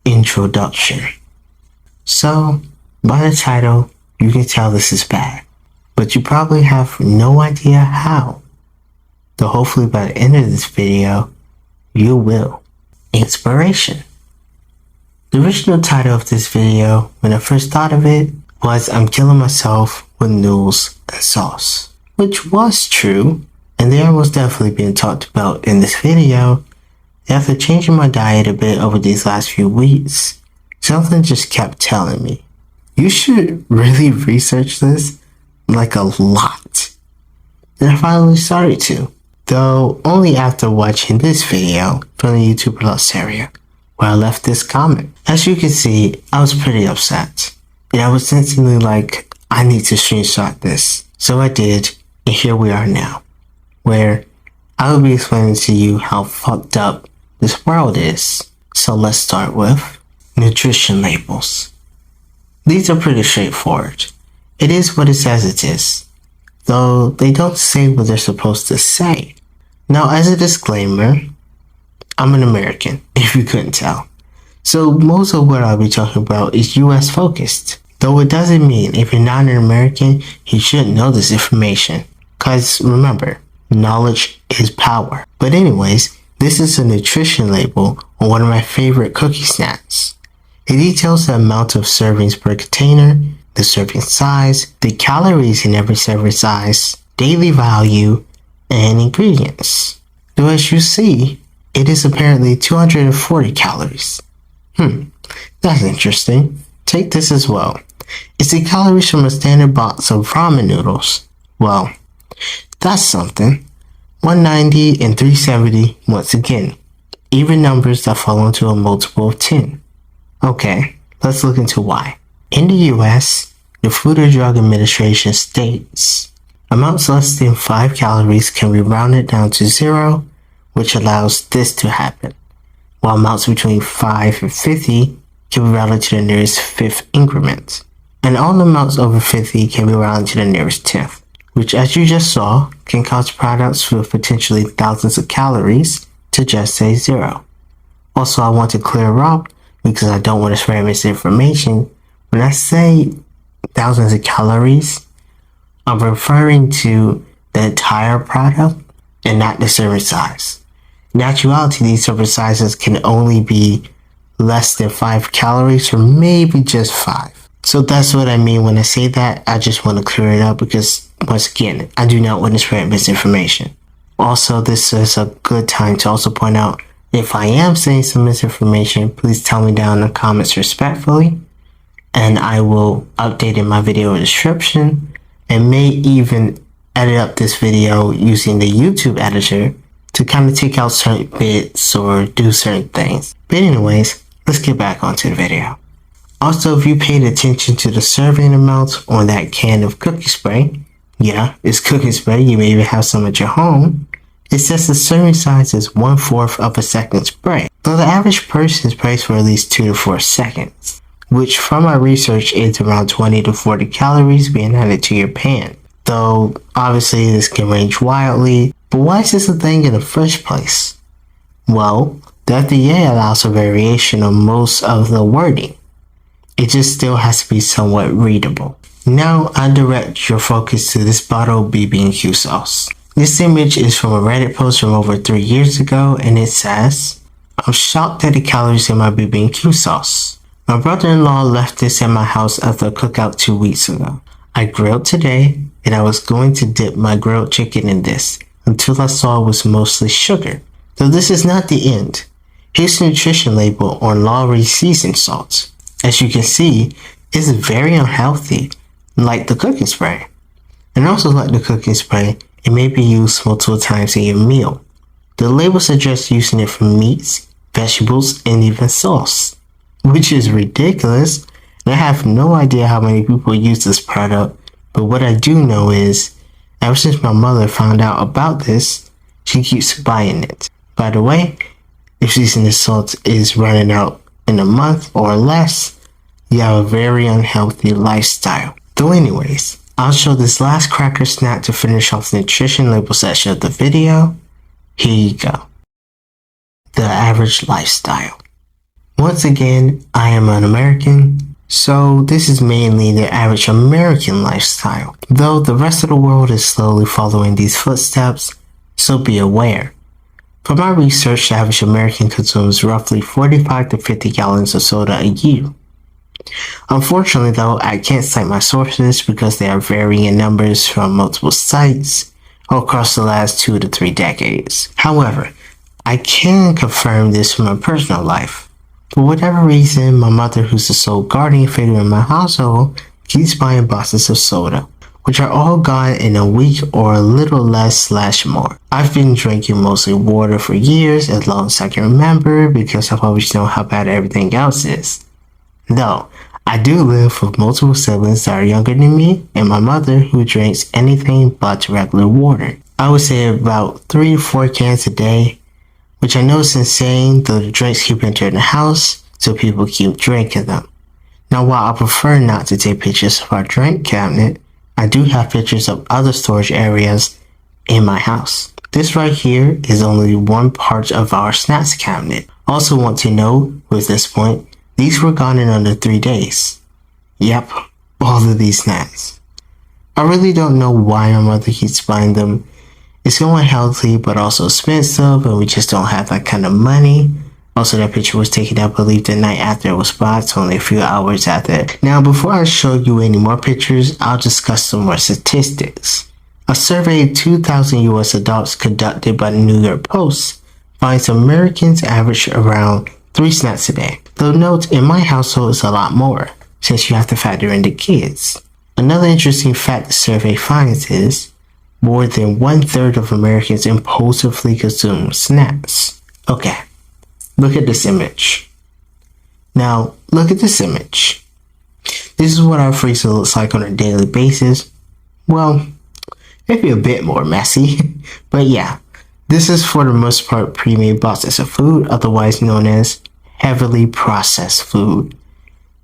Introduction. So, by the title, you can tell this is bad, but you probably have no idea how. So hopefully by the end of this video, you will. Inspiration. The original title of this video, when I first thought of it, was I'm killing myself with noodles and sauce. Which was true, and they are most definitely being talked about in this video. After changing my diet a bit over these last few weeks, something just kept telling me, you should really research this like a lot. And I finally started to, though only after watching this video from the YouTube Plus area, where I left this comment. As you can see, I was pretty upset, and I was instantly like, I need to screenshot this. So I did, and here we are now, where I will be explaining to you how fucked up this world is. So let's start with nutrition labels. These are pretty straightforward. It is what it says it is, though they don't say what they're supposed to say. Now, as a disclaimer, I'm an American, if you couldn't tell. So most of what I'll be talking about is US focused, though it doesn't mean if you're not an American, you shouldn't know this information. Cause remember, knowledge is power. But anyways, this is a nutrition label on one of my favorite cookie snacks. It details the amount of servings per container, the serving size, the calories in every serving size, daily value, and ingredients. So as you see, it is apparently 240 calories. That's interesting. Take this as well. It's the calories from a standard box of ramen noodles. Well, that's something. 190 and 370 once again. Even numbers that fall into a multiple of 10. Okay, let's look into why. In the US, the Food and Drug Administration states, amounts less than 5 calories can be rounded down to 0, which allows this to happen, while amounts between 5 and 50 can be rounded to the nearest 5th increment, and all amounts over 50 can be rounded to the nearest 10th, which as you just saw, can cause products with potentially thousands of calories to just say 0. Also, I want to clear up, because I don't want to spread misinformation, when I say thousands of calories, I'm referring to the entire product and not the serving size. In actuality, these serving sizes can only be less than 5 calories or maybe just 5. So that's what I mean when I say that. I just want to clear it up because, once again, I do not want to spread misinformation. Also, this is a good time to also point out, if I am saying some misinformation, please tell me down in the comments respectfully, and I will update in my video description, and may even edit up this video using the YouTube editor to kind of take out certain bits or do certain things. But anyways, let's get back onto the video. Also, if you paid attention to the serving amounts on that can of cookie spray, yeah, it's cookie spray, you may even have some at your home, it says the serving size is 1/4 of a second spray. So the average person sprays for at least 2 to 4 seconds, which from my research is around 20 to 40 calories being added to your pan. Though obviously this can range wildly, but why is this a thing in the first place? Well, the FDA allows for variation on most of the wording. It just still has to be somewhat readable. Now I direct your focus to this bottle of BB&Q sauce. This image is from a Reddit post from over 3 years ago, and it says, I'm shocked at the calories in my BB&Q sauce. My brother-in-law left this at my house after a cookout 2 weeks ago. I grilled today, and I was going to dip my grilled chicken in this until I saw it was mostly sugar. Though this is not the end. Here's the nutrition label on Lawry seasoned salt. As you can see, it's very unhealthy, like the cooking spray. And also like the cooking spray, it may be used multiple times in your meal. The label suggests using it for meats, vegetables, and even sauce, which is ridiculous. And I have no idea how many people use this product, but what I do know is, ever since my mother found out about this, she keeps buying it. By the way, if seasoned salt is running out in a month or less, you have a very unhealthy lifestyle. So anyways, I'll show this last cracker snack to finish off the nutrition label section of the video. Here you go. The average lifestyle. Once again, I am an American, so this is mainly the average American lifestyle. Though the rest of the world is slowly following these footsteps, so be aware. From my research, the average American consumes roughly 45 to 50 gallons of soda a year. Unfortunately though, I can't cite my sources because they are varying in numbers from multiple sites across the last 2 to 3 decades. However, I can confirm this from my personal life. For whatever reason, my mother, who's the sole guardian figure in my household, keeps buying boxes of soda, which are all gone in a week or a little less/more. I've been drinking mostly water for years, as long as I can remember, because I've always known how bad everything else is. Though, I do live with multiple siblings that are younger than me, and my mother, who drinks anything but regular water. I would say about 3 to 4 cans a day, which I know is insane, though the drinks keep entering the house, so people keep drinking them. Now, while I prefer not to take pictures of our drink cabinet, I do have pictures of other storage areas in my house. This right here is only one part of our snacks cabinet. Also want to note, with this point, these were gone in under 3 days. Yep, all of these snacks. I really don't know why my mother keeps buying them. It's going healthy, but also expensive, and we just don't have that kind of money. Also, that picture was taken, I believe, the night after it was bought, so only a few hours after. Now, before I show you any more pictures, I'll discuss some more statistics. A survey of 2,000 US adults conducted by the New York Post finds Americans average around 3 snacks a day. Though note, in my household it's a lot more, since you have to factor in the kids. Another interesting fact the survey finds is more than 1/3 of Americans impulsively consume snacks. Okay, look at this image. Now, look at this image. This is what our freezer looks like on a daily basis. Well, maybe a bit more messy, but yeah. This is for the most part pre-made boxes of food, otherwise known as heavily processed food.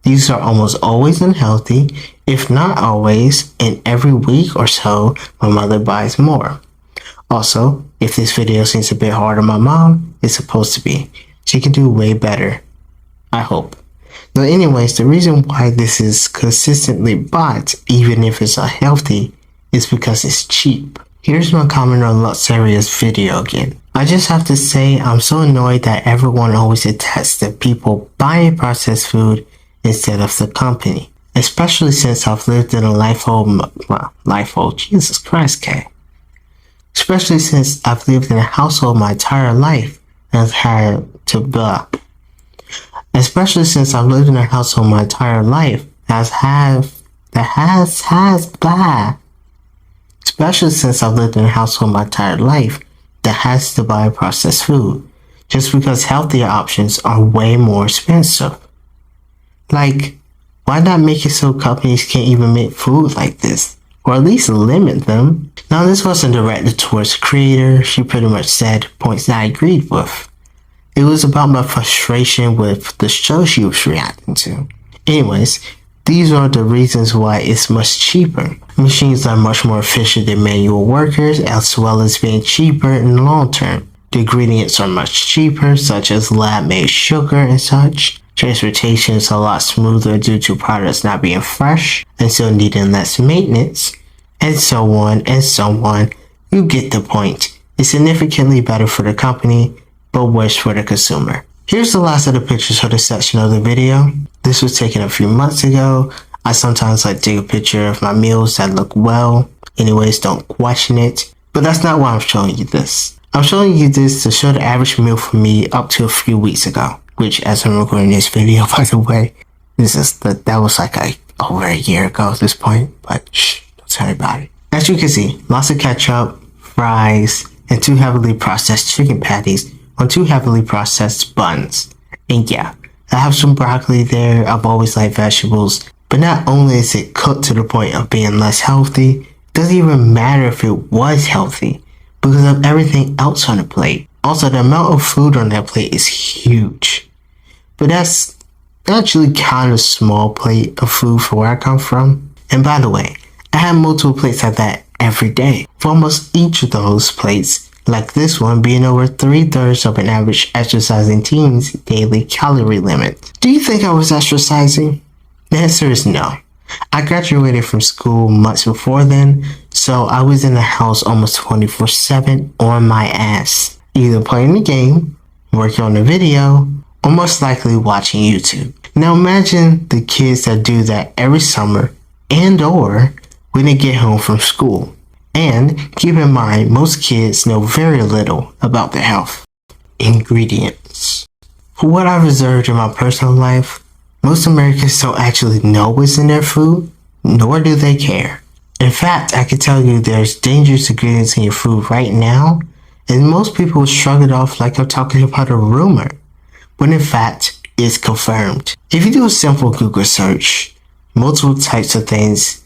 These are almost always unhealthy, if not always, and every week or so, my mother buys more. Also, if this video seems a bit hard on my mom, it's supposed to be. She can do way better. I hope. But anyways, the reason why this is consistently bought, even if it's unhealthy, is because it's cheap. Here's my comment on Luxuria's video again. I just have to say I'm so annoyed that everyone always attacks to people buying processed food instead of the company. Especially since I've lived in a Jesus Christ, Kay. Especially since I've lived in a household my entire life and I've had to Especially since I've lived in a household my entire life Especially since I've lived in a household my entire life that has to buy processed food, just because healthier options are way more expensive. Like, why not make it so companies can't even make food like this? Or at least limit them? Now, this wasn't directed towards the creator. She pretty much said points that I agreed with. It was about my frustration with the show she was reacting to. Anyways, these are the reasons why it's much cheaper. Machines are much more efficient than manual workers, as well as being cheaper in the long term. The ingredients are much cheaper, such as lab-made sugar and such. Transportation is a lot smoother due to products not being fresh and so needing less maintenance, and so on and so on. You get the point. It's significantly better for the company, but worse for the consumer. Here's the last of the pictures for this section of the video. This was taken a few months ago. I sometimes like to take a picture of my meals that look well. Anyways, don't question it. But that's not why I'm showing you this. I'm showing you this to show the average meal for me up to a few weeks ago. Which, as I'm recording this video, by the way, that was like over a year ago at this point. But shh, don't tell anybody. As you can see, lots of ketchup, fries, and 2 heavily processed chicken patties on 2 heavily processed buns. And yeah, I have some broccoli there. I've always liked vegetables. But not only is it cooked to the point of being less healthy, it doesn't even matter if it was healthy because of everything else on the plate. Also, the amount of food on that plate is huge. But that's actually kind of small plate of food for where I come from. And by the way, I have multiple plates like that every day. For almost each of those plates, like this one being over 3/3 of an average exercising teen's daily calorie limit. Do you think I was exercising? The answer is no. I graduated from school months before then, so I was in the house almost 24/7 on my ass, either playing the game, working on a video, or most likely watching YouTube. Now imagine the kids that do that every summer and or when they get home from school. And keep in mind, most kids know very little about their health. Ingredients. For what I've observed in my personal life, most Americans don't actually know what's in their food, nor do they care. In fact, I can tell you there's dangerous ingredients in your food right now, and most people shrug it off like I'm talking about a rumor, when in fact, it's confirmed. If you do a simple Google search, multiple types of things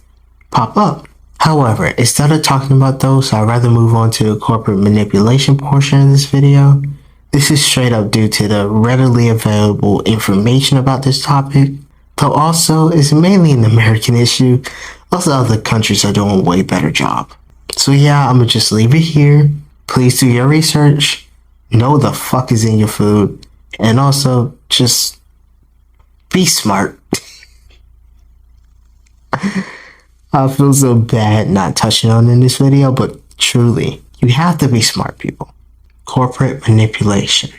pop up. However, instead of talking about those, I'd rather move on to the corporate manipulation portion of this video. This is straight up due to the readily available information about this topic, though also it's mainly an American issue. Also, other countries are doing a way better job. So yeah, I'm gonna just leave it here. Please do your research, know the fuck is in your food, and also just be smart. I feel so bad not touching on in this video, but truly, you have to be smart, people. Corporate manipulation.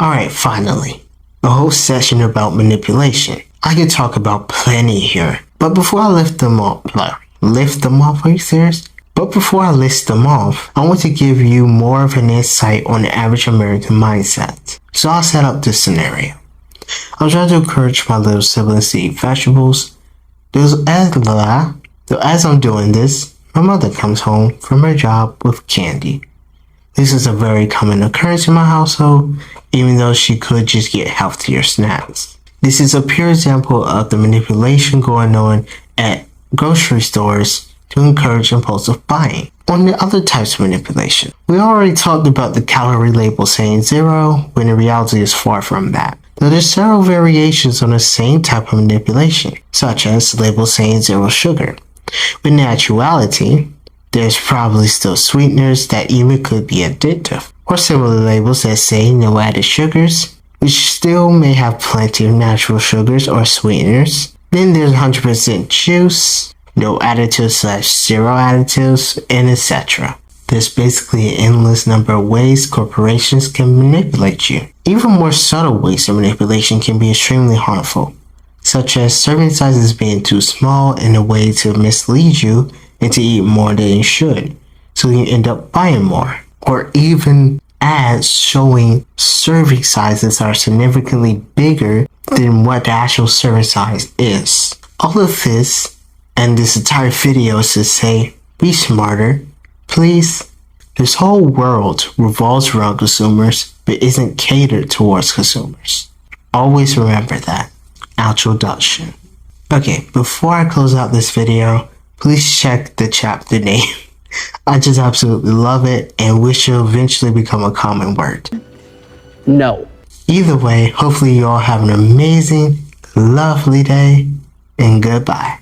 Alright, finally, a whole session about manipulation. I could talk about plenty here, but before I lift them off, are you serious? But before I list them off, I want to give you more of an insight on the average American mindset. So I'll set up this scenario. I'm trying to encourage my little siblings to eat vegetables. As I'm doing this, my mother comes home from her job with candy. This is a very common occurrence in my household, even though she could just get healthier snacks. This is a pure example of the manipulation going on at grocery stores to encourage impulsive buying. On the other types of manipulation, we already talked about the calorie label saying 0, when in reality is far from that. Though there's several variations on the same type of manipulation, such as labels saying 0 sugar. When in actuality, there's probably still sweeteners that even could be addictive, or similar labels that say no added sugars, which still may have plenty of natural sugars or sweeteners. Then there's 100% juice, no additives / 0 additives, and etc. There's basically an endless number of ways corporations can manipulate you. Even more subtle ways of manipulation can be extremely harmful, such as serving sizes being too small in a way to mislead you into eat more than you should, so you end up buying more. Or even ads showing serving sizes are significantly bigger than what the actual serving size is. All of this and this entire video is to say, be smarter, please. This whole world revolves around consumers, but isn't catered towards consumers. Always remember that. Introduction. Okay, before I close out this video, please check the chapter name. I just absolutely love it and wish it will eventually become a common word. No. Either way, hopefully you all have an amazing, lovely day, and goodbye.